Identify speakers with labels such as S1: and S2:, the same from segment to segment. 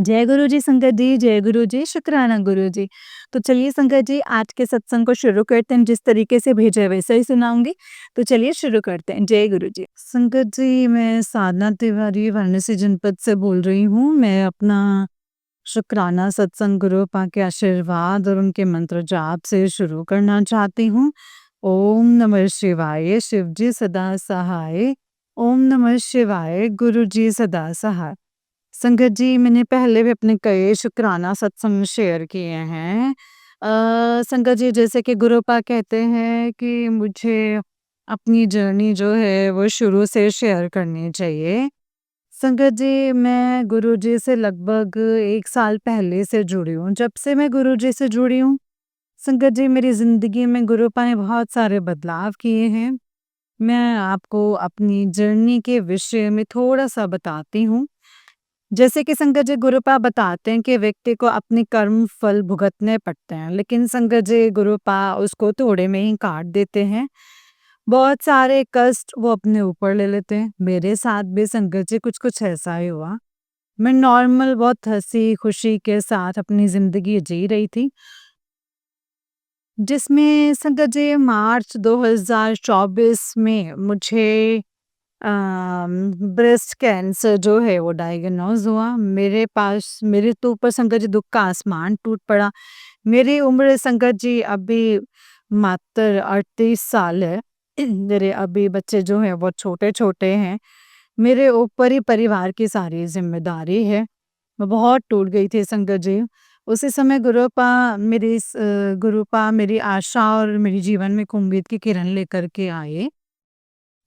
S1: जय गुरु जी संगत जी, जय गुरु जी, शुक्राना गुरु जी। तो चलिए संगत जी आज के सत्संग को शुरू करते हैं, जिस तरीके से भेजा है वैसा ही सुनाऊँगी। तो चलिए शुरू करते हैं, जय गुरु जी। संगत जी मैं साधना तिवारी वाराणसी जनपद से बोल रही हूँ। मैं अपना शुक्राना सत्संग गुरु पा के आशीर्वाद और उनके मंत्र जाप से शुरू करना चाहती हूँ। ओम नमः शिवाय, शिव जी सदा सहाय। ओम नमः शिवाय, गुरु जी सदा सहाय। संगत जी मैंने पहले भी अपने कई शुक्राना सत्संग शेयर किए हैं। संगत जी जैसे कि गुरुपा कहते हैं कि मुझे अपनी जर्नी जो है वो शुरू से शेयर करनी चाहिए। संगत जी मैं गुरुजी से लगभग 1 साल पहले से जुड़ी हूँ। जब से मैं गुरुजी से जुड़ी हूँ, संगत जी मेरी ज़िंदगी में गुरुपा ने बहुत सारे बदलाव किए हैं। मैं आपको अपनी जर्नी के विषय में थोड़ा-सा बताती हूँ। जैसे कि संगत जी गुरुपा बताते हैं कि व्यक्ति को अपने कर्म फल भुगतने पड़ते हैं, लेकिन संगत जी गुरुपा उसको थोड़े में ही काट देते हैं। बहुत सारे कष्ट वो अपने ऊपर ले लेते हैं। मेरे साथ भी संगत जी कुछ-कुछ ऐसा ही हुआ। मैं नॉर्मल बहुत हँसी-खुशी के साथ अपनी ज़िंदगी जी रही थी, जिसमें संगत जी मार्च 2024 में मुझे ब्रेस्ट कैंसर जो है वो डायग्नोज हुआ। मेरे तो ऊपर संगत जी दुख का आसमान टूट पड़ा। मेरी उम्र संगत जी अभी मात्र 38 साल है। मेरे अभी बच्चे जो हैं वो छोटे-छोटे हैं। मेरे ऊपर ही परिवार की सारी ज़िम्मेदारी है। मैं बहुत टूट गई थी संगत जी। उसी समय गुरुपा मेरी आशा और मेरे जीवन में एक उम्मीद की किरण लेकर के आए।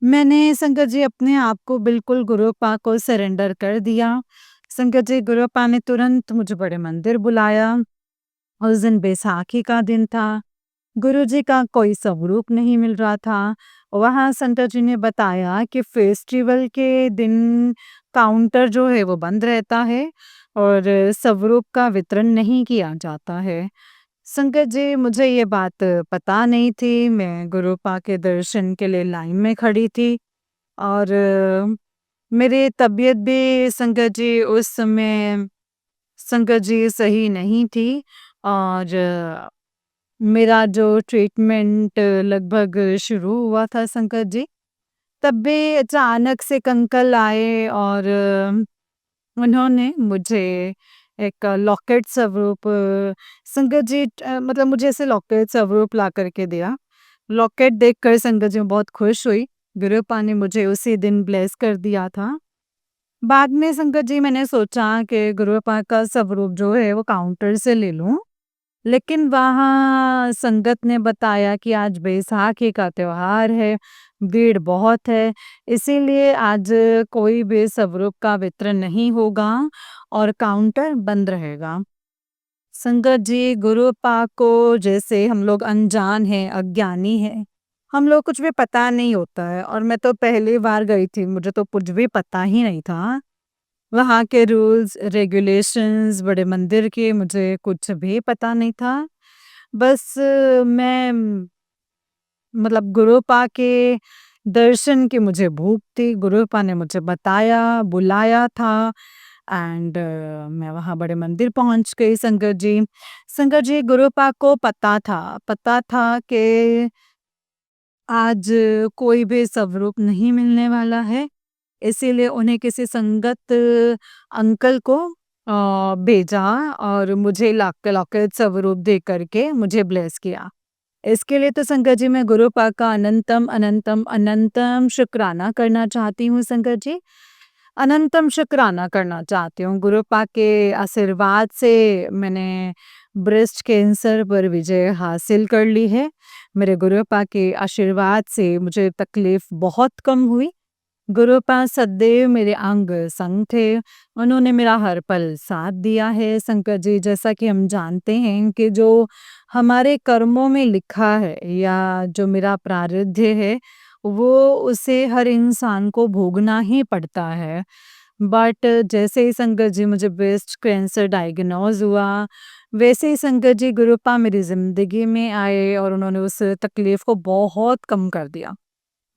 S1: मैंने संगत जी अपने आप को बिल्कुल गुरुपा को सरेंडर कर दिया। संगत जी गुरुपा ने तुरंत मुझे बड़े मंदिर बुलाया। उस दिन बैसाखी का दिन था। गुरुजी का कोई स्वरूप नहीं मिल रहा था। वहाँ संत जी ने बताया कि फेस्टिवल के दिन काउंटर जो है वो बंद रहता है और स्वरूप का वितरण नहीं किया जाता है। संगत जी मुझे ये बात पता नहीं थी। मैं गुरुपा के दर्शन के लिए लाइन में खड़ी थी और मेरी तबीयत भी संगत जी उस समय संगत जी सही नहीं थी और मेरा जो ट्रीटमेंट लगभग शुरू हुआ था संकट जी, तब भी अचानक से एक अंकल आए और उन्होंने मुझे एक लॉकेट स्वरूप संगत जी मतलब मुझे ऐसे लॉकेट स्वरूप ला करके दिया। लॉकेट देखकर संगत जी मैं बहुत खुश हुई। गुरुपा ने मुझे उसी दिन ब्लेस कर दिया था। बाद में संगत जी मैंने सोचा कि गुरुपा का स्वरूप जो है वो काउंटर से ले लूँ। लेकिन वहाँ संगत ने बताया कि आज बैसाखी का त्योहार है, भीड़ बहुत है, इसीलिए आज कोई भी स्वरूप का वितरण नहीं होगा और काउंटर बंद रहेगा। संगत जी गुरुपा को जैसे हम लोग अनजान हैं, अज्ञानी हैं, हम लोग कुछ भी पता नहीं होता है और मैं तो पहली बार गई थी, मुझे तो कुछ भी पता ही नहीं था। वहाँ के रूल्स, रेगुलेशंस, बड़े मंदिर के मुझे कुछ भी पता नहीं था। बस मैं मतलब गुरुपा के दर्शन की मुझे भूख थी। गुरुपा ने मुझे बताया, बुलाया था एंड मैं वहाँ बड़े मंदिर पहुँच गई संगत जी। संगत जी गुरुपा को पता था कि आज कोई भी स्वरूप नहीं मिलने वाला है। इसीलिए उन्हें किसी संगत अंकल को भेजा और मुझे लॉकेट स्वरूप दे करके मुझे ब्लेस किया। इसके लिए तो संगत जी मैं गुरुपा का अनंतम अनंतम अनंतम शुक्राना करना चाहती हूँ संगत जी। अनंतम शुक्राना करना चाहती हूँ। गुरुपा के आशीर्वाद से मैंने ब्रेस्ट कैंसर पर विजय हासिल कर ली है। मेरे गुरुपा के आशीर्वाद से मुझे तकलीफ बहुत कम हुई। गुरुपा सदैव मेरे अंग संग थे। उन्होंने मेरा हर पल साथ दिया है संकट जी। जैसा कि हम जानते हैं कि जो हमारे कर्मों में लिखा है या जो मेरा प्रारब्ध है, वो उसे हर इंसान को भोगना ही पड़ता है। बट जैसे ही संकट जी मुझे ब्रेस्ट कैंसर डायग्नोज हुआ, वैसे ही संकट जी गुरुपा मेरी ज़िंदगी में आए और उन्होंने उस तकलीफ़ को बहुत कम कर दिया।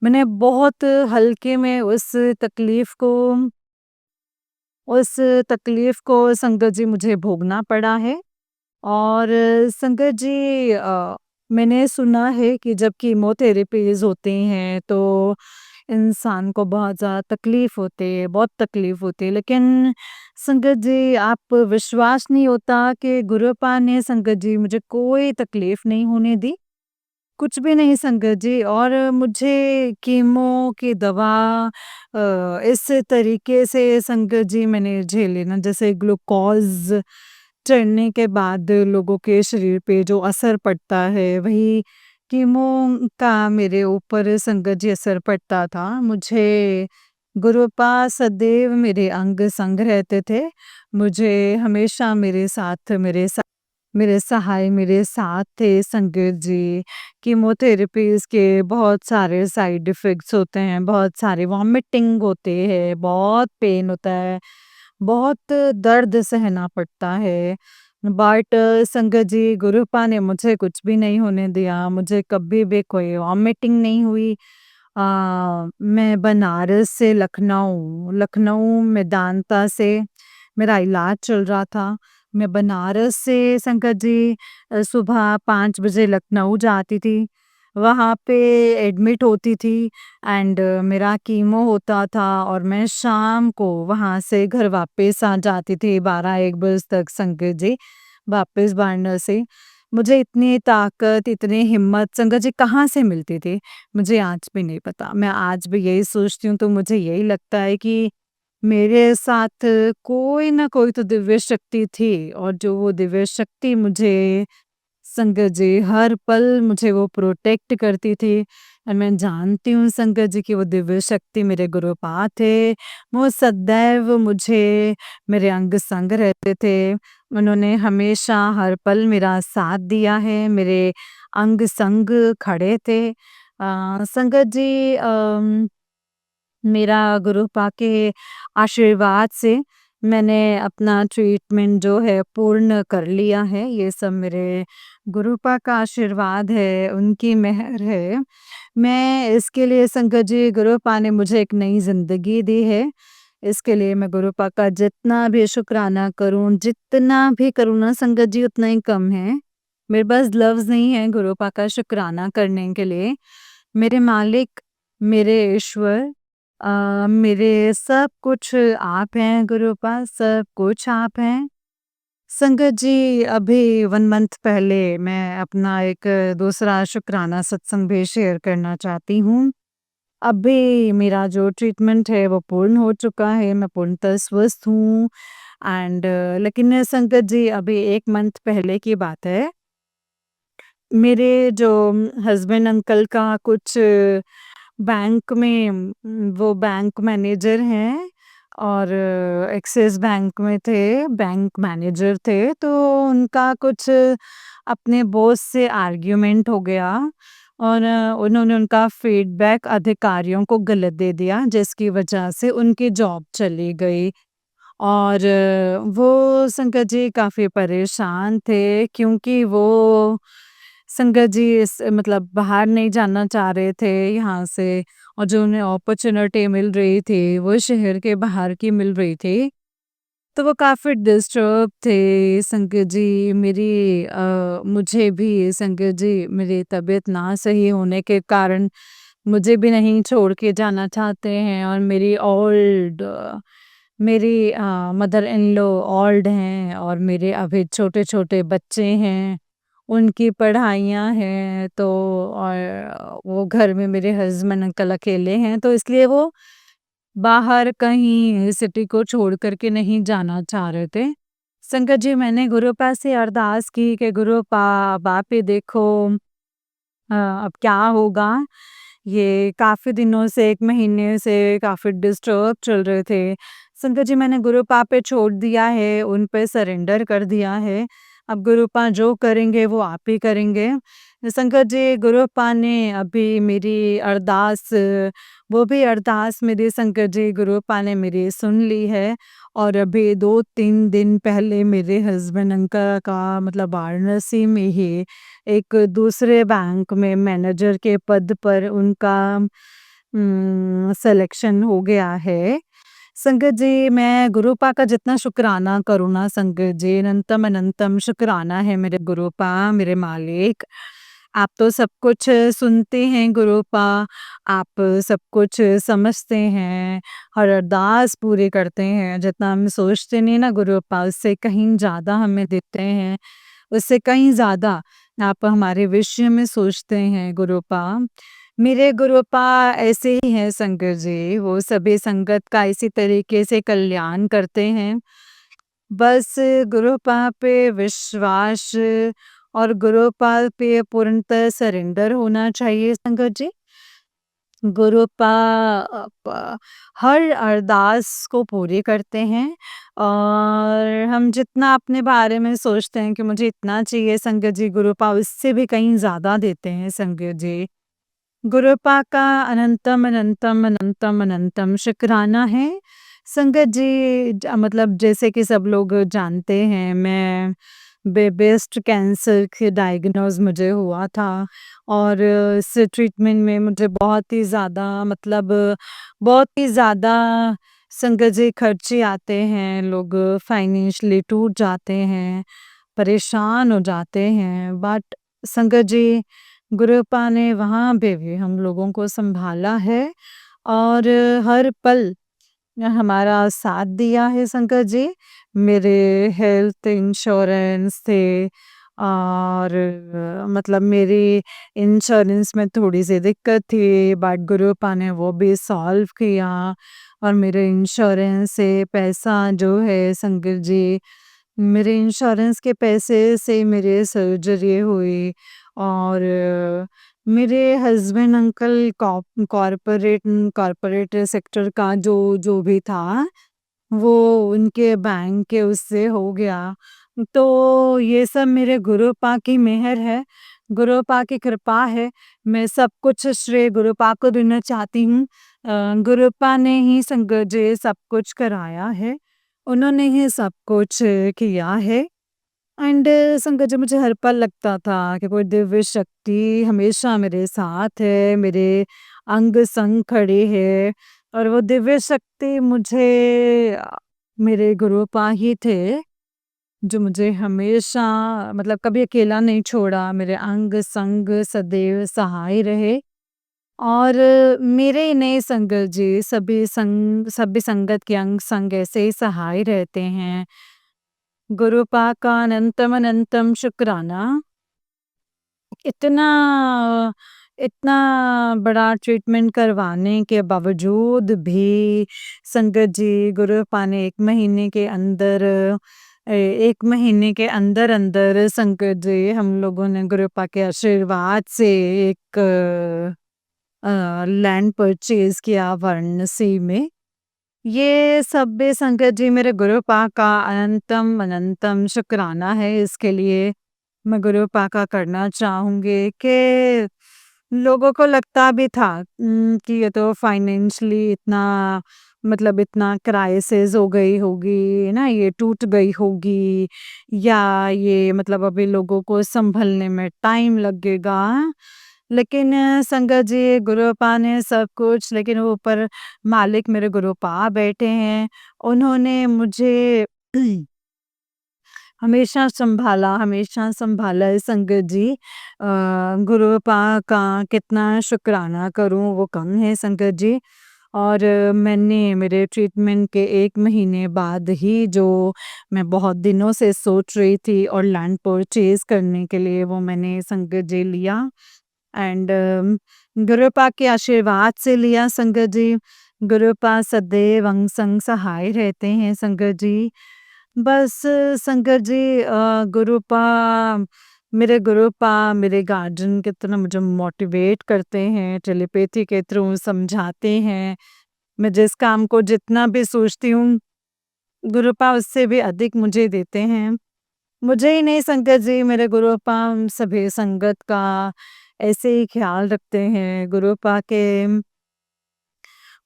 S1: मैंने बहुत हल्के में उस तकलीफ़ को उस तकलीफ़ को संगत जी मुझे भोगना पड़ा है। और संगत जी मैंने सुना है कि जब कीमोथेरेपीज़ होती हैं तो इंसान को बहुत ज़्यादा तकलीफ़ होती है, बहुत तकलीफ़ होती है। लेकिन संगत जी आप विश्वास नहीं होता कि गुरुपा ने संगत जी मुझे कोई तकलीफ़ नहीं होने दी, कुछ भी नहीं संगत जी। और मुझे कीमो की दवा इस तरीके से संगत जी मैंने झेली ना, जैसे ग्लूकोज़ चढ़ने के बाद लोगों के शरीर पे जो असर पड़ता है, वही कीमो का मेरे ऊपर संगत जी असर पड़ता था। मुझे गुरुपा सदैव मेरे अंग-संग रहते थे। मुझे हमेशा मेरे सहाय मेरे साथ थे संगत जी। कीमोथेरेपीज़ के बहुत सारे साइड इफ़ेक्ट्स होते हैं, बहुत सारे वॉमिटिंग होते हैं, बहुत पेन होता है, बहुत दर्द सहना पड़ता है। बट संगत जी गुरुपा ने मुझे कुछ भी नहीं होने दिया, मुझे कभी भी कोई वॉमिटिंग नहीं हुई। मैं बनारस से लखनऊ, लखनऊ मेदांता से मेरा इलाज चल रहा था। मैं बनारस से संगत जी सुबह 5 बजे लखनऊ जाती थी, वहाँ पे एडमिट होती थी एंड मेरा कीमो होता था और मैं शाम को वहाँ से घर वापस आ जाती थी 12-1 बजे तक संगत जी, वापस वाराणसी। मुझे इतनी ताकत, इतनी हिम्मत संगत जी कहाँ से मिलती थी, मुझे आज भी नहीं पता। मैं आज भी यही सोचती हूँ तो मुझे यही लगता है कि मेरे साथ कोई ना कोई तो दिव्य शक्ति थी और जो वो दिव्य शक्ति मुझे संगत जी हर पल मुझे वो प्रोटेक्ट करती थी। और मैं जानती हूँ संगत जी की वो दिव्य शक्ति मेरे गुरुपा थे। वो सदैव मुझे मेरे अंग संग रहते थे। उन्होंने हमेशा हर पल मेरा साथ दिया है, मेरे अंग संग खड़े थे। संगत जी मेरा गुरुपा के आशीर्वाद से मैंने अपना ट्रीटमेंट जो है पूर्ण कर लिया है। ये सब मेरे गुरुपा का आशीर्वाद है, उनकी मेहर है। मैं इसके लिए संगत जी गुरुपा ने मुझे एक नई ज़िंदगी दी है। इसके लिए मैं गुरुपा का जितना भी शुक्राना करूँ, जितना भी करूँ ना संगत जी उतना ही कम है। मेरे पास लफ्ज़ नहीं है गुरुपा का शुक्राना करने के लिए। मेरे मालिक, मेरे ईश्वर मेरे सब कुछ आप हैं गुरुपा, सब कुछ आप हैं। संगत जी अभी 1 मंथ पहले मैं अपना एक दूसरा शुक्राना सत्संग भी शेयर करना चाहती हूँ। अभी मेरा जो ट्रीटमेंट है वो पूर्ण हो चुका है, मैं पूर्णतः स्वस्थ हूँ एंड लेकिन संगत जी अभी 1 मंथ पहले की बात है। मेरे जो हस्बैंड अंकल का कुछ बैंक में वो बैंक मैनेजर हैं और एक्सिस बैंक में थे, बैंक मैनेजर थे, तो उनका कुछ अपने बॉस से आर्ग्यूमेंट हो गया और उन्होंने उनका फीडबैक अधिकारियों को गलत दे दिया, जिसकी वजह से उनकी जॉब चली गई। और वो संगत जी काफ़ी परेशान थे क्योंकि वो संगत जी मतलब बाहर नहीं जाना चाह रहे थे यहाँ से और जो उन्हें अपॉर्चुनिटी मिल रही थी वो शहर के बाहर की मिल रही थी। तो वो काफ़ी डिस्टर्ब थे संगत जी मुझे भी संगत जी मेरी तबीयत ना सही होने के कारण मुझे भी नहीं छोड़ के जाना चाहते हैं और मेरी मदर इन लॉ ओल्ड हैं और मेरे अभी छोटे-छोटे बच्चे हैं, उनकी पढ़ाइयाँ हैं तो और वो घर में मेरे हस्बैंड अंकल अकेले हैं तो इसलिए वो बाहर कहीं सिटी को छोड़ कर के नहीं जाना चाह रहे थे। संगत जी मैंने गुरुपा से अरदास की कि गुरुपा अब आप ही देखो अब क्या होगा? ये काफ़ी दिनों से 1 महीने से काफ़ी डिस्टर्ब चल रहे थे। संगत जी मैंने गुरुपा पे छोड़ दिया है, उन पे सरेंडर कर दिया है। अब गुरुपा जो करेंगे वो आप ही करेंगे। संगत जी गुरुपा ने अभी मेरी अरदास वो भी अरदास मेरी संगत जी गुरुपा ने मेरी सुन ली है और अभी 2-3 दिन पहले मेरे हस्बैंड अंकल का मतलब वाराणसी में ही एक दूसरे बैंक में मैनेजर के पद पर उनका सिलेक्शन हो गया है। संगत जी, मैं गुरुपा का जितना शुक्राना करूँ ना संगत जी, अनंतम अनंतम शुक्राना है मेरे गुरुपा, मेरे मालिक। आप तो सब कुछ सुनते हैं गुरुपा, आप सब कुछ समझते हैं, हर अरदास पूरी करते हैं, जितना हम सोचते नहीं ना गुरुपा, उससे कहीं ज़्यादा हमें देते हैं, उससे कहीं ज़्यादा आप हमारे विषय में सोचते हैं गुरुपा। मेरे गुरुपा ऐसे ही हैं संगत जी, वो सभी संगत का इसी तरीके से कल्याण करते हैं। बस गुरुपा पे विश्वास और गुरुपा पे पूर्णतः सरेंडर होना चाहिए संगत जी। गुरुपा हर अरदास को पूरी करते हैं और हम जितना अपने बारे में सोचते हैं कि मुझे इतना चाहिए संगत जी, गुरुपा उससे भी कहीं ज़्यादा देते हैं संगत जी। गुरुपा का अनंतम अनंतम अनंतम अनंतम शुक्राना है। संगत जी मतलब जैसे कि सब लोग जानते हैं, मैं ब्रेस्ट कैंसर के डायग्नोज मुझे हुआ था और इस ट्रीटमेंट में मुझे बहुत ही ज़्यादा मतलब बहुत ही ज़्यादा संगत जी खर्चे आते हैं, लोग फाइनेंशियली टूट जाते हैं, परेशान हो जाते हैं, बट संगत जी गुरुपा ने वहाँ पे भी हम लोगों को संभाला है और हर पल हमारा साथ दिया है संगत जी। मेरे हेल्थ इंश्योरेंस थे और मतलब मेरी इंश्योरेंस में थोड़ी-सी दिक्कत थी, बट गुरुपा ने वो भी सॉल्व किया और मेरे इंश्योरेंस से पैसा जो है संगत जी, मेरे इंश्योरेंस के पैसे से मेरी सर्जरी हुई और मेरे husband uncle corporate corporate sector का जो भी था, वो उनके बैंक के उससे हो गया। तो ये सब मेरे गुरुपा की मेहर है, गुरुपा की कृपा है। मैं सब कुछ श्रेय गुरुपा को देना चाहती हूँ। गुरुपा ने ही संगत जी सब कुछ कराया है, उन्होंने ही सब कुछ किया है। एंड संगत जी मुझे हर पल लगता था कि कोई दिव्य शक्ति हमेशा मेरे साथ है, मेरे अंग-संग खड़ी है और वो दिव्य शक्ति मुझे मेरे गुरुपा ही थे, जो मुझे हमेशा मतलब कभी अकेला नहीं छोड़ा, मेरे अंग-संग सदैव सहाय रहे और मेरे ही नहीं संगत जी, सभी संगत के अंग-संग ऐसे ही सहाय रहते हैं। गुरुपा का अनंतम अनंतम शुक्राना। इतना इतना बड़ा ट्रीटमेंट करवाने के बावजूद भी संगत जी गुरुपा ने 1 महीने के अंदर 1 महीने के अंदर-अंदर संगत जी हम लोगों ने गुरुपा के आशीर्वाद से एक लैंड परचेज़ किया वाराणसी में। ये सब भी संगत जी मेरे गुरुपा का अनंतम अनंतम शुक्राना है, इसके लिए मैं गुरुपा का करना चाहूँगी कि लोगों को लगता भी था कि ये तो फाइनेंशियली इतना मतलब इतना क्राइसिस हो गई होगी, ना ये टूट गई होगी या ये मतलब अभी लोगों को सँभलने में टाइम लगेगा। लेकिन संगत जी गुरुपा ने सब कुछ लेकिन वो ऊपर मालिक मेरे गुरुपा बैठे हैं, उन्होंने मुझे हमेशा सँभाला है संगत जी। गुरुपा का कितना शुक्राना करूँ वो कम है संगत जी। और मैंने मेरे ट्रीटमेंट के 1 महीने बाद ही जो मैं बहुत दिनों से सोच रही थी और लैंड परचेज़ करने के लिए वो मैंने संगत जी लिया एंड गुरुपा के आशीर्वाद से लिया संगत जी। गुरुपा सदैव अंग संग सहाय रहते हैं संगत जी। बस संगत जी गुरुपा मेरे गार्जियन कितना मुझे मोटिवेट करते हैं, टेलीपैथी के थ्रू समझाते हैं। मैं जिस काम को जितना भी सोचती हूँ, गुरुपा उससे भी अधिक मुझे देते हैं। मुझे ही नहीं संगत जी मेरे गुरुपा हम सभी संगत का ऐसे ही ख्याल रखते हैं।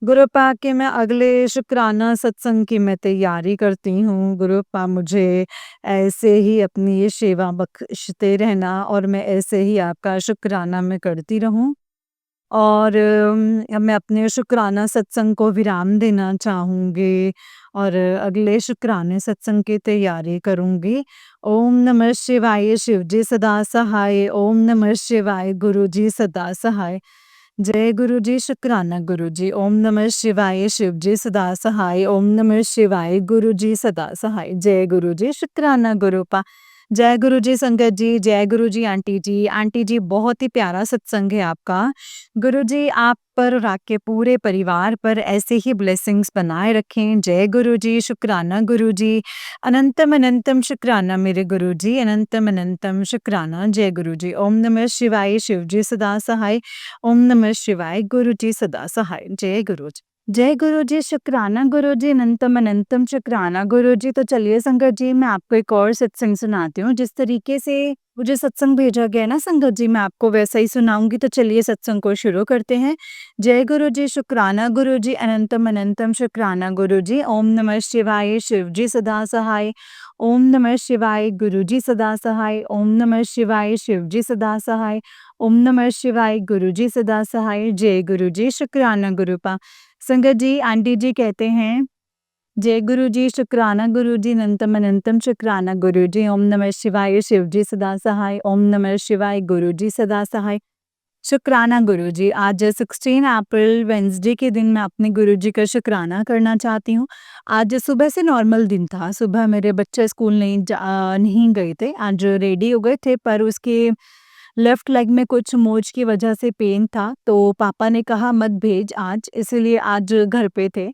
S1: गुरुपा के मैं अगले शुक्राना सत्संग की मैं तैयारी करती हूँ। गुरुपा मुझे ऐसे ही अपनी ये सेवा बख्शते रहना और मैं ऐसे ही आपका शुक्राना मैं करती रहूँ। और मैं अपने शुक्राना सत्संग को विराम देना चाहूँगी और अगले शुक्राने सत्संग की तैयारी करूँगी। ओम नमः शिवाय, शिव जी सदा सहाय। ओम नमः शिवाय, गुरु जी सदा सहाय। जय गुरु जी, शुक्राना गुरु जी। ओम नमः शिवाय, शिव जी सदा सहाय। ओम नमः शिवाय, गुरु जी सदा सहाय। जय गुरु जी, शुक्राना गुरुपा। जय गुरु जी संगत जी, जय गुरु जी आंटी जी। आंटी जी बहुत ही प्यारा सत्संग है आपका। गुरु जी आप पर और आपके पूरे परिवार पर ऐसे ही ब्लेसिंग्स बनाए रखें। जय गुरु जी, शुक्राना गुरु जी। अनंतम अनंतम शुक्राना मेरे गुरु जी, अनंतम अनंतम शुक्राना। जय गुरु जी। ओम नमः शिवाय, शिव जी सदा सहाय। ओम नमः शिवाय, गुरु जी सदा सहाय। जय गुरु जी। जय गुरु जी, शुक्राना गुरु जी, अनंतम अनंतम शुक्राना गुरु जी। तो चलिए संगत जी, मैं आपको एक और सत्संग सुनाती हूँ। जिस तरीके से मुझे सत्संग भेजा गया है ना संगत जी, मैं आपको वैसा ही सुनाऊंगी। तो चलिए सत्संग को शुरू करते हैं। जय गुरु जी, शुक्राना गुरु जी, अनंतम अनंतम शुक्राना गुरु जी। ओम नमः शिवाय, शिव जी सदा सहाय। ओम नमः शिवाय, गुरु जी सदा सहाय। ओम नमः शिवाय, शिव जी सदा सहाय। ओम नमः शिवाय, गुरु जी सदा सहाय। जय गुरु जी, शुक्राना गुरुपा। संगत जी, आंटी जी कहते हैं, जय गुरु जी, शुक्राना गुरु जी, अनंतम अनंतम शुक्राना गुरु जी। ओम नमः शिवाय, शिव जी सदा सहाय। ओम नमः शिवाय, गुरु जी सदा सहाय। शुक्राना गुरु जी। आज 16 अप्रैल वेडनेसडे के दिन मैं अपने गुरु जी का शुक्राना करना चाहती हूँ। आज सुबह से नॉर्मल दिन था। सुबह मेरे बच्चे स्कूल नहीं गए थे। आज रेडी हो गए थे, पर उसके लेफ्ट लेग में कुछ मोच की वजह से पेन था, तो पापा ने कहा मत भेज आज, इसीलिए आज घर पे थे।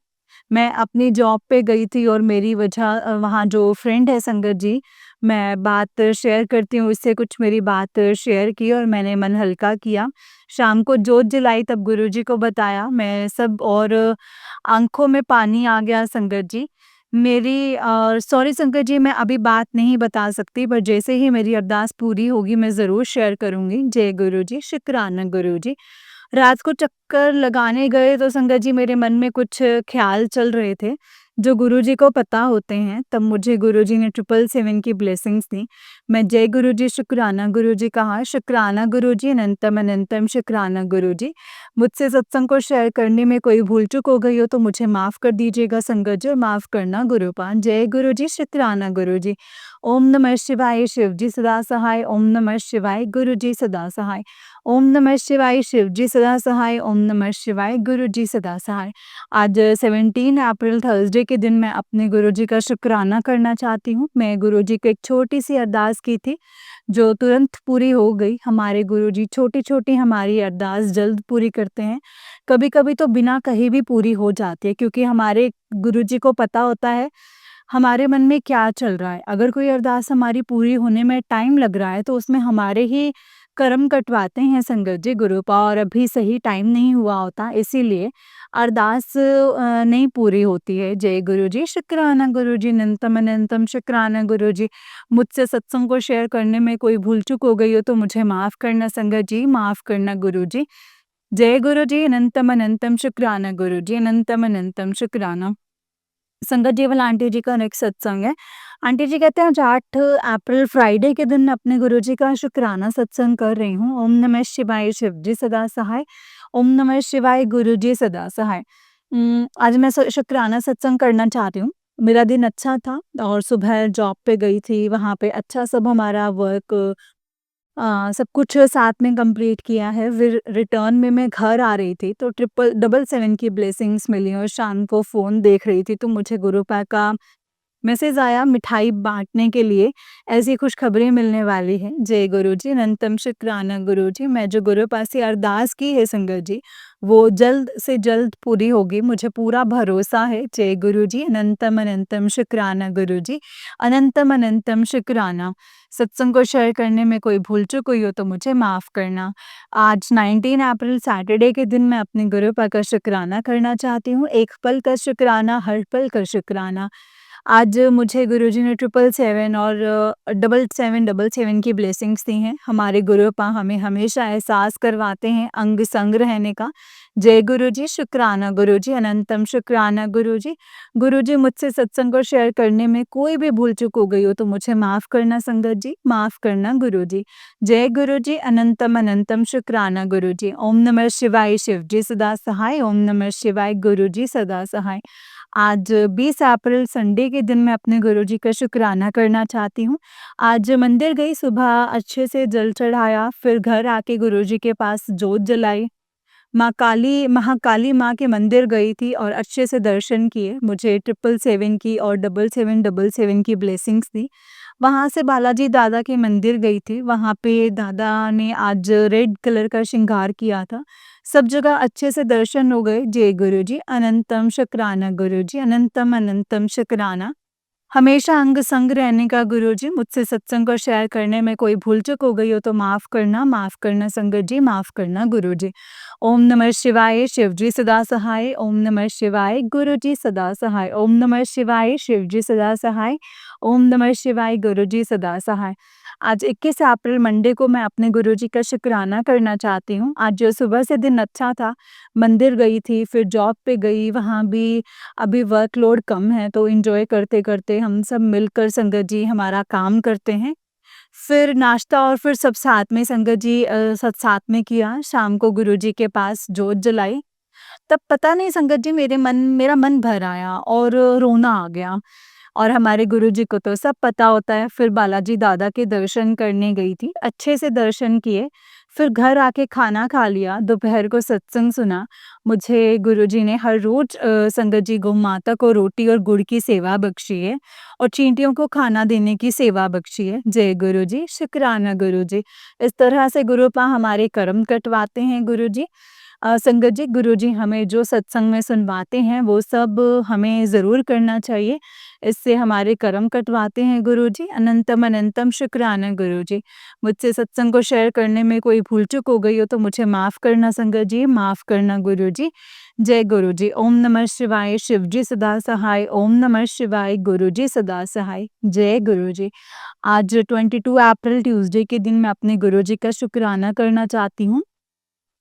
S1: मैं अपनी जॉब पे गई थी और मेरी वजह वहाँ जो फ्रेंड है संगत जी, मैं बात शेयर करती हूँ, उससे कुछ मेरी बात शेयर की और मैंने मन हल्का किया। शाम को जोत जलाई तब गुरुजी को बताया, मैं सब और आँखों में पानी आ गया संगत जी। मेरी सॉरी संगत जी, मैं अभी बात नहीं बता सकती, पर जैसे ही मेरी अरदास पूरी होगी मैं ज़रूर शेयर करूँगी। जय गुरु जी, शुक्राना गुरु जी। रात को चक्कर लगाने गए तो संगत जी मेरे मन में कुछ ख़्याल चल रहे थे, जो गुरुजी को पता होते हैं। तब मुझे गुरुजी ने 777 की ब्लेसिंग्स दी। मैं जय गुरु जी, शुक्राना गुरु जी कहा। शुक्राना गुरु जी, अनंतम अनंतम शुक्राना गुरु जी। मुझसे सत्संग को शेयर करने में कोई भूल चूक हो गई हो तो मुझे माफ़ कर दीजिएगा संगत जी, और माफ़ करना गुरुपान। जय गुरु जी, शुक्राना गुरु जी। ओम नमः शिवाय, शिव जी सदा सहाय। ओम नमः शिवाय, गुरु जी सदा सहाय। ओम नमः शिवाय, शिव जी सदा सहाय। ओम नमः शिवाय, गुरु जी सदा सहाय। आज 17 अप्रैल थर्सडे के दिन मैं अपने गुरुजी का शुक्राना करना चाहती हूँ। मैं गुरुजी को एक छोटी-सी अरदास की थी, जो तुरंत पूरी हो गई। हमारे गुरुजी छोटी-छोटी हमारी अरदास जल्द पूरी करते हैं। कभी-कभी तो बिना कहे भी पूरी हो जाती है, क्योंकि हमारे गुरुजी को पता होता है हमारे मन में क्या चल रहा है। अगर कोई अरदास हमारी पूरी होने में टाइम लग रहा है, तो उसमें हमारे ही कर्म कटवाते हैं संगत जी गुरुपा, और अभी सही टाइम नहीं हुआ होता, इसीलिए अरदास नहीं पूरी होती है। जय गुरु जी, शुक्राना गुरु जी, अनंतम अनंतम शुक्राना गुरु जी। मुझसे सत्संग को शेयर करने में कोई भूल चूक हो गई हो तो मुझे माफ़ करना संगत जी, माफ़ करना गुरु जी। जय गुरु जी, अनंतम अनंतम शुक्राना गुरु जी, अनंतम अनंतम शुक्राना। संगत जी वाला आंटी जी का नेक्स्ट सत्संग है। आंटी जी कहते हैं, आज 8 अप्रैल फ्राइडे के दिन मैं अपने गुरुजी का शुक्राना सत्संग कर रही हूँ। ओम नमः शिवाय, शिव जी सदा सहाय। ओम नमः शिवाय, गुरु जी सदा सहाय। आज मैं शुक्राना सत्संग करना चाहती हूँ। मेरा दिन अच्छा था और सुबह जॉब पे गई थी, वहाँ पे अच्छा सब हमारा वर्क सब कुछ साथ में कंप्लीट किया है। फिर रिटर्न में मैं घर आ रही थी तो 777 की ब्लेसिंग्स मिली और शाम को फ़ोन देख रही थी, तो मुझे गुरुपा का मैसेज आया मिठाई बाँटने के लिए, ऐसी खुशखबरी मिलने वाली है। जय गुरु जी, अनंतम शुक्राना गुरु जी। मैं जो गुरु पास से अरदास की है संगत जी, वो जल्द से जल्द पूरी होगी, मुझे पूरा भरोसा है। जय गुरु जी, अनंतम अनंतम शुक्राना गुरु जी, अनंतम अनंतम शुक्राना। सत्संग को शेयर करने में कोई भूल चूक हुई हो तो मुझे माफ़ करना। आज 19 अप्रैल सैटरडे के दिन मैं अपने गुरुपा का शुक्राना करना चाहती हूँ। एक पल का शुक्राना, हर पल का शुक्राना। आज मुझे गुरुजी ने 777 और 7777 की ब्लेसिंग्स दी हैं। हमारे गुरुपा हमें हमेशा एहसास करवाते हैं अंग संग रहने का। जय गुरुजी, शुक्राना गुरुजी, अनंतम शुक्राना गुरुजी। गुरुजी मुझसे सत्संग और शेयर करने में कोई भी भूल-चूक हो गई हो तो मुझे माफ़ करना संगत जी, माफ़ करना गुरुजी। जय गुरुजी, अनंतम अनंतम शुक्राना गुरुजी। ओम नमः शिवाय, शिवजी सदा सहाय। ओम नमः शिवाय, गुरुजी सदा सहाय। आज 20 अप्रैल संडे के दिन मैं अपने गुरुजी का शुक्राना करना चाहती हूँ। आज मंदिर गई, सुबह अच्छे से जल चढ़ाया, फिर घर आके गुरुजी के पास जोत जलाई। महाकाली माँ के मंदिर गई थी और अच्छे से दर्शन किए। मुझे 777 की और 7777 की ब्लेसिंग्स दी। वहाँ से बालाजी दादा के मंदिर गई थी, वहाँ पे दादा ने आज रेड कलर का श्रृंगार किया था। सब जगह अच्छे से दर्शन हो गए। जय गुरुजी, अनंतम शुक्राना गुरुजी, अनंतम अनंतम शुक्राना। हमेशा अंग संग रहने का गुरुजी, मुझसे सत्संग और शेयर करने में कोई भूल-चूक हो गई हो तो माफ़ करना संगत जी, माफ़ करना गुरुजी। ओम नमः शिवाय, शिवजी सदा सहाय। ओम नमः शिवाय, गुरुजी सदा सहाय। ओम नमः शिवाय, शिवजी सदा सहाय। ओम नमः शिवाय, गुरुजी सदा सहाय। आज 21 अप्रैल मंडे को मैं अपने गुरुजी का शुक्राना करना चाहती हूँ। आज जो सुबह से दिन अच्छा था, मंदिर गई थी, फिर जॉब पे गई, वहाँ भी अभी वर्कलोड कम है तो एन्जॉय करते-करते हम सब मिलकर संगत जी हमारा काम करते हैं। फिर नाश्ता और फिर सब साथ में संगत जी सब साथ में किया। शाम को गुरुजी के पास जोत जलाई। तब पता नहीं संगत जी मेरा मन भर आया और रोना आ गया। और हमारे गुरुजी को तो सब पता होता है। फिर बालाजी दादा के दर्शन करने गई थी, अच्छे से दर्शन किए। फिर घर आके खाना खा लिया, दोपहर को सत्संग सुना। मुझे गुरुजी ने हर रोज़ संगत जी गौ माता को रोटी और गुड़ की सेवा बख्शी है और चींटियों को खाना देने की सेवा बख्शी है। जय गुरुजी, शुक्राना गुरुजी। इस तरह से गुरुपा हमारे कर्म कटवाते हैं गुरुजी। संगत जी, गुरुजी हमें जो सत्संग में सुनवाते हैं वो सब हमें ज़रूर करना चाहिए। इससे हमारे कर्म कटवाते हैं गुरुजी। अनंतम अनंतम शुक्राना गुरुजी। मुझसे सत्संग को शेयर करने में कोई भूल-चूक हो गई हो तो मुझे माफ़ करना संगत जी, माफ़ करना गुरुजी। जय गुरुजी। ओम नमः शिवाय, शिवजी सदा सहाय। ओम नमः शिवाय, गुरुजी सदा सहाय। जय गुरुजी। आज 22 अप्रैल ट्यूसडे के दिन मैं अपने गुरुजी का शुक्राना करना चाहती हूँ।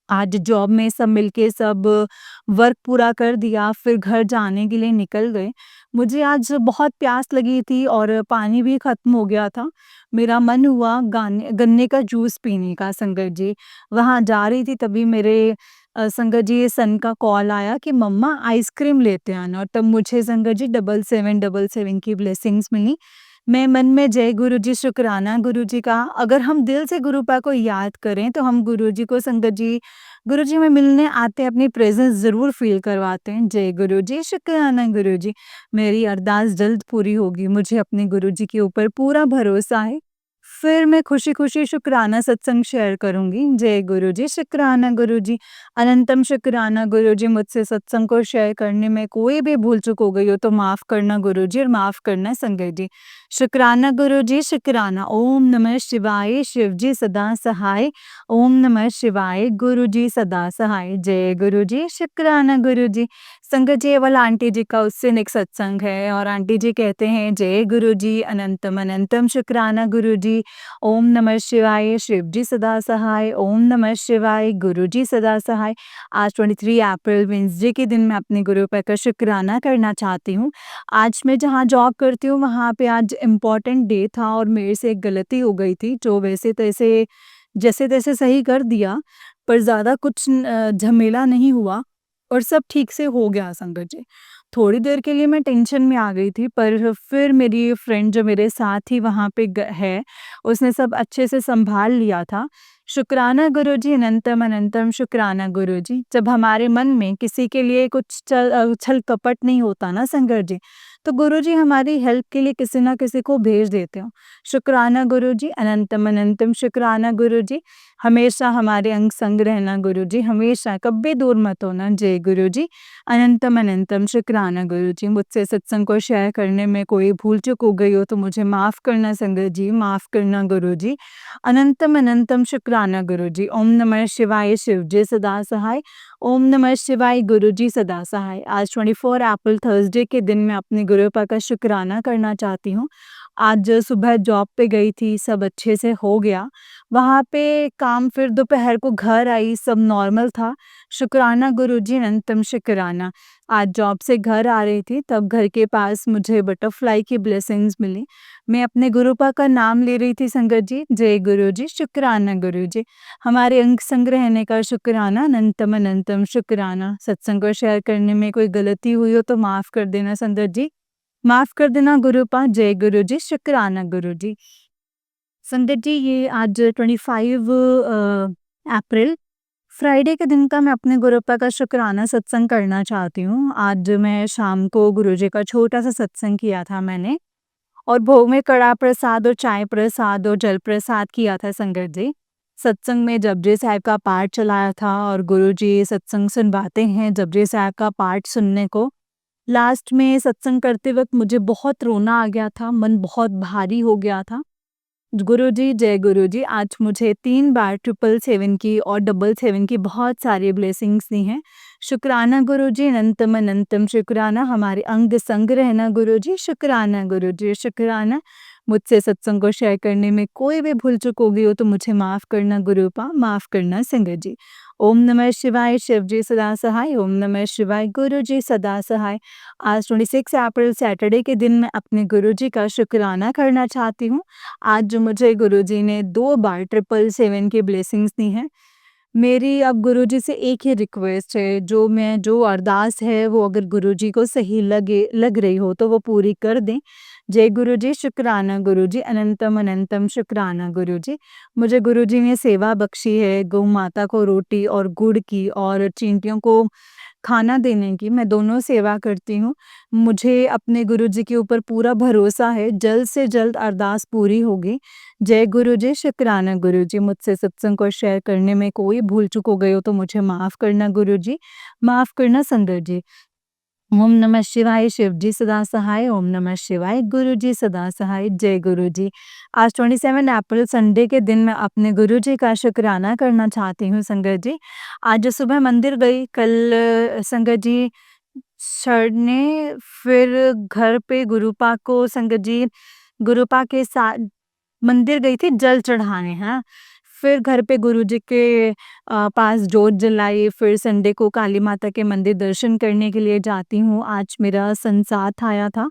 S1: आज जॉब में सब मिलके सब वर्क पूरा कर दिया, फिर घर जाने के लिए निकल गए। मुझे आज बहुत प्यास लगी थी और पानी भी ख़त्म हो गया था। मेरा मन हुआ गाने गन्ने का जूस पीने का संगत जी। वहाँ जा रही थी तभी मेरे संगत जी सन का कॉल आया कि मम्मा आइसक्रीम लेते आना और तब मुझे संगत जी 7777 की ब्लेसिंग्स मिली। मैं मन में जय गुरुजी, शुक्राना गुरुजी का। अगर हम दिल से गुरुपा को याद करें तो हम गुरुजी को संगत जी गुरुजी में मिलने आते हैं, अपनी प्रेज़ेंस ज़रूर फ़ील करवाते हैं। जय गुरुजी, शुक्राना गुरुजी। मेरी अरदास जल्द पूरी होगी, मुझे अपने गुरुजी के ऊपर पूरा भरोसा है। फिर मैं खुशी-खुशी शुक्राना सत्संग शेयर करूँगी। जय गुरुजी, शुक्राना गुरुजी। अनंतम शुक्राना गुरुजी, मुझसे सत्संग को शेयर करने में कोई भी भूल-चूक हो गई हो तो माफ़ करना गुरुजी और माफ़ करना संगत जी। शुक्राना गुरुजी, शुक्राना। ओम नमः शिवाय, शिवजी सदा सहाय। ओम नमः शिवाय, गुरुजी सदा सहाय। जय गुरुजी, शुक्राना गुरुजी। संगत जी, ये वाला आंटी जी का उससे नेक्स्ट सत्संग है और आंटी जी कहते हैं जय गुरुजी, अनंतम अनंतम शुक्राना गुरुजी। ओम नमः शिवाय, शिवजी सदा सहाय। ओम नमः शिवाय, गुरुजी सदा सहाय। आज 23 अप्रैल वेडनेसडे के दिन मैं अपने गुरुपा का शुक्राना करना चाहती हूँ। आज मैं जहाँ जॉब करती हूँ वहाँ पे आज इम्पोर्टेंट डे था और मेरे से एक गलती हो गई थी जो वैसे-तैसे जैसे-तैसे सही कर दिया, पर ज़्यादा कुछ झमेला नहीं हुआ और सब ठीक से हो गया संगत जी। थोड़ी देर के लिए मैं टेंशन में आ गई थी, पर फिर मेरी फ्रेंड जो मेरे साथ ही वहाँ पे है, उसने सब अच्छे से सँभाल लिया था। शुक्राना गुरुजी, अनंतम अनंतम शुक्राना गुरुजी। जब हमारे मन में किसी के लिए कुछ छल-कपट नहीं होता ना संगत जी, तो गुरुजी हमारी हेल्प के लिए किसी न किसी को भेज देते हो। शुक्राना गुरुजी, अनंतम अनंतम शुक्राना गुरुजी। हमेशा हमारे अंग संग रहना गुरुजी, हमेशा कभी दूर मत होना। जय गुरुजी, अनंतम अनंतम शुक्राना गुरुजी। मुझसे सत्संग को शेयर करने में कोई भूल-चूक हो गई हो तो मुझे माफ़ करना संगत जी, माफ़ करना गुरुजी। अनंतम अनंतम शुक्राना गुरुजी। ओम नमः शिवाय, शिवजी सदा सहाय। ओम नमः शिवाय, गुरुजी सदा सहाय। आज 24 अप्रैल थर्सडे के दिन मैं अपने गुरुपा का शुक्राना करना चाहती हूँ। आज सुबह जॉब पे गई थी, सब अच्छे से हो गया। वहाँ पे काम फिर दोपहर को घर आई, सब नॉर्मल था। शुक्राना गुरुजी अनंतम शुक्राना। आज जॉब से घर आ रही थी, तब घर के पास मुझे बटरफ्लाई की ब्लेसिंग्स मिली। मैं अपने गुरुपा का नाम ले रही थी संगत जी, जय गुरुजी, शुक्राना गुरुजी। हमारे अंग संग रहने का शुक्राना, अनंतम अनंतम शुक्राना। सत्संग को शेयर करने में कोई गलती हुई हो तो माफ़ कर देना संगत जी। माफ़ कर देना गुरुपा, जय गुरुजी, शुक्राना गुरुजी। संगत जी, ये आज 25 अप्रैल फ्राइडे के दिन का मैं अपने गुरुपा का शुक्राना सत्संग करना चाहती हूँ। आज मैं शाम को गुरुजी का छोटा-सा सत्संग किया था मैंने, और भोग में कड़ा प्रसाद और चाय प्रसाद और जल प्रसाद किया था संगत जी। सत्संग में जपजी साहिब का पाठ चलाया था और गुरुजी सत्संग सुनवाते हैं जपजी साहिब का पाठ सुनने को। लास्ट में सत्संग करते वक़्त मुझे बहुत रोना आ गया था, मन बहुत भारी हो गया था। गुरुजी, जय गुरुजी, आज मुझे 3 बार 777 की और 777 की बहुत सारी ब्लेसिंग्स दी हैं। शुक्राना गुरुजी, अनंतम अनंतम शुक्राना। हमारे अंग संग रहना गुरुजी, शुक्राना गुरुजी, शुक्राना। मुझसे सत्संग को शेयर करने में कोई भी भूल चूक हो गई हो तो मुझे माफ़ करना गुरुपा, माफ़ करना संगत जी। ओम नमः शिवाय, शिव जी सदा सहाय। ओम नमः शिवाय, गुरुजी सदा सहाय। आज 26 अप्रैल सैटरडे के दिन मैं अपने गुरुजी का शुक्राना करना चाहती हूँ। आज जो मुझे गुरुजी ने 2 बार 777 की ब्लेसिंग्स दी हैं। मेरी अब गुरुजी से एक ही रिक्वेस्ट है, जो अरदास है वो अगर गुरुजी को सही लग रही हो तो वो पूरी कर दें। जय गुरुजी, शुक्राना गुरुजी, अनंतम अनंतम शुक्राना गुरुजी। मुझे गुरुजी ने सेवा बख्शी है गौ माता को रोटी और गुड़ की और चींटियों को खाना देने की, मैं दोनों सेवा करती हूँ। मुझे अपने गुरुजी के ऊपर पूरा भरोसा है, जल्द से जल्द अरदास पूरी होगी। जय गुरुजी, शुक्राना गुरुजी। मुझसे सत्संग को शेयर करने में कोई भूल चूक हो गई हो तो मुझे माफ़ करना गुरुजी, माफ़ करना संगत जी। ओम नमः शिवाय, शिव जी सदा सहाय। ओम नमः शिवाय, गुरु जी सदा सहाय। जय गुरु जी। आज 27 अप्रैल संडे के दिन मैं अपने गुरु जी का शुक्राना करना चाहती हूँ संगत जी। आज सुबह मंदिर गई, कल संगत जी सर ने फिर घर पे गुरुपा को संगत जी गुरुपा के साथ मंदिर गई थी जल चढ़ाने, हाँ। फिर घर पे गुरुजी के पास जोत जलाई, फिर संडे को काली माता के मंदिर दर्शन करने के लिए जाती हूँ। आज मेरा सन साथ आया था,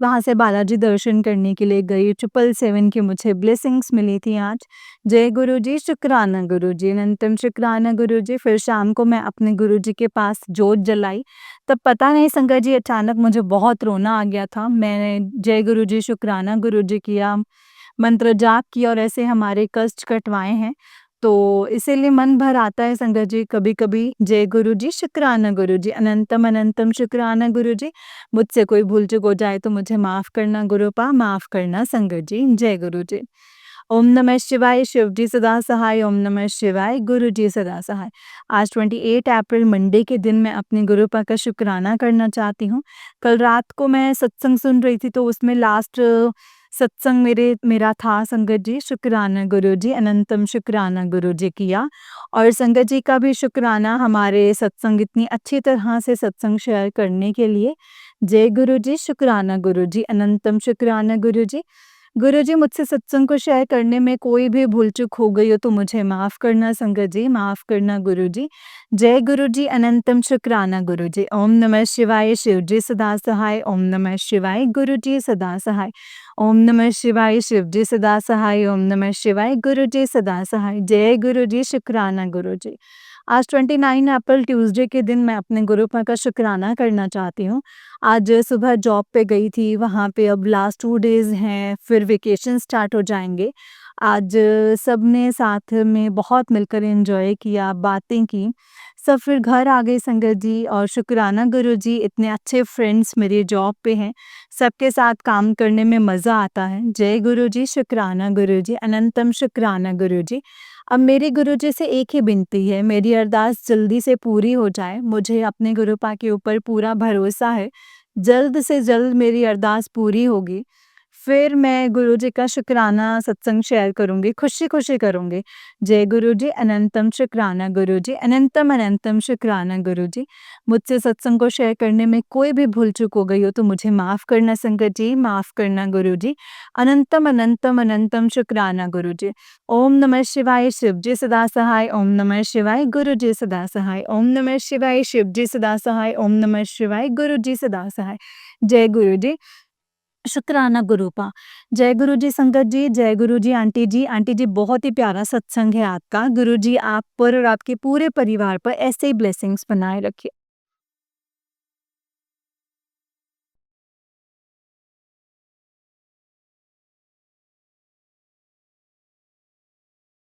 S1: वहाँ से बालाजी दर्शन करने के लिए गई। 777 की मुझे ब्लेसिंग्स मिली थी आज। जय गुरुजी, शुक्राना गुरुजी, अनंतम शुक्राना गुरुजी। फिर शाम को मैं अपने गुरुजी के पास जोत जलाई, तब पता नहीं संगत जी अचानक मुझे बहुत रोना आ गया था। मैंने जय गुरुजी, शुक्राना गुरुजी किया, मंत्र जाप किया और ऐसे हमारे कष्ट कटवाए हैं। तो इसीलिए मन भर आता है संगत जी कभी-कभी। जय गुरुजी, शुक्राना गुरुजी, अनंतम अनंतम शुक्राना गुरुजी। मुझसे कोई भूल चूक हो जाए तो मुझे माफ़ करना गुरुपा, माफ़ करना संगत जी। जय गुरुजी। ओम नमः शिवाय, शिव जी सदा सहाय। ओम नमः शिवाय, गुरु जी सदा सहाय। आज 28 अप्रैल मंडे के दिन मैं अपने गुरुपा का शुक्राना करना चाहती हूँ। कल रात को मैं सत्संग सुन रही थी तो उसमें लास्ट सत्संग मेरा था संगत जी, शुक्राना गुरु जी, अनंतम शुक्राना गुरु जी किया। और संगत जी का भी शुक्राना हमारे सत्संग इतनी अच्छी तरह से सत्संग शेयर करने के लिए। जय गुरु जी, शुक्राना गुरु जी, अनंतम शुक्राना गुरु जी। गुरुजी, मुझसे सत्संग को शेयर करने में कोई भी भूल-चूक हो गई हो तो मुझे माफ़ करना संगत जी, माफ़ करना गुरुजी। जय गुरुजी, अनंतम शुक्राना गुरुजी। ओम नमः शिवाय, शिव जी सदा सहाय। ओम नमः शिवाय, गुरुजी सदा सहाय। ओम नमः शिवाय, शिव जी सदा सहाय। ओम नमः शिवाय, गुरुजी सदा सहाय। जय गुरुजी, शुक्राना गुरुजी। आज 29 अप्रैल ट्यूसडे के दिन मैं अपने गुरुपा का शुक्राना करना चाहती हूँ। आज सुबह जॉब पे गई थी, वहाँ पे अब लास्ट 2 डेज़ हैं, फिर वेकेशन स्टार्ट हो जाएँगे। आज सबने साथ में बहुत मिलकर एन्जॉय किया, बातें की। सब फिर घर आ गए संगत जी और शुक्राना गुरुजी, इतने अच्छे फ्रेंड्स मेरे जॉब पे हैं, सबके साथ काम करने में मज़ा आता है। जय गुरुजी, शुक्राना गुरुजी, अनंतम शुक्राना गुरुजी। अब मेरी गुरुजी से एक ही विनती है, मेरी अरदास जल्दी से पूरी हो जाए। मुझे अपने गुरुपा के ऊपर पूरा भरोसा है, जल्द से जल्द मेरी अरदास पूरी होगी। फिर मैं गुरुजी का शुकराना सत्संग शेयर करूँगी, खुशी-खुशी करूँगी। जय गुरुजी, अनंतम शुकराना गुरुजी, अनंतम अनंतम शुकराना गुरुजी। मुझसे सत्संग को शेयर करने में कोई भी भूल-चूक हो गई हो तो मुझे माफ़ करना संगत जी, माफ़ करना गुरुजी। अनंतम अनंतम अनंतम शुकराना गुरुजी। ओम नमः शिवाय, शिव जी सदा सहाय। ओम नमः शिवाय, गुरु जी सदा सहाय। ओम नमः शिवाय, शिव जी सदा सहाय। ओम नमः शिवाय, गुरु जी सदा सहाय। जय गुरु जी, शुकराना गुरुपा। जय गुरु जी संगत जी, जय गुरु जी आंटी जी। आंटी जी बहुत ही प्यारा सत्संग है आपका। गुरु जी आप पर और आपके पूरे परिवार पर ऐसे ही ब्लेसिंग्स बनाए रखिए।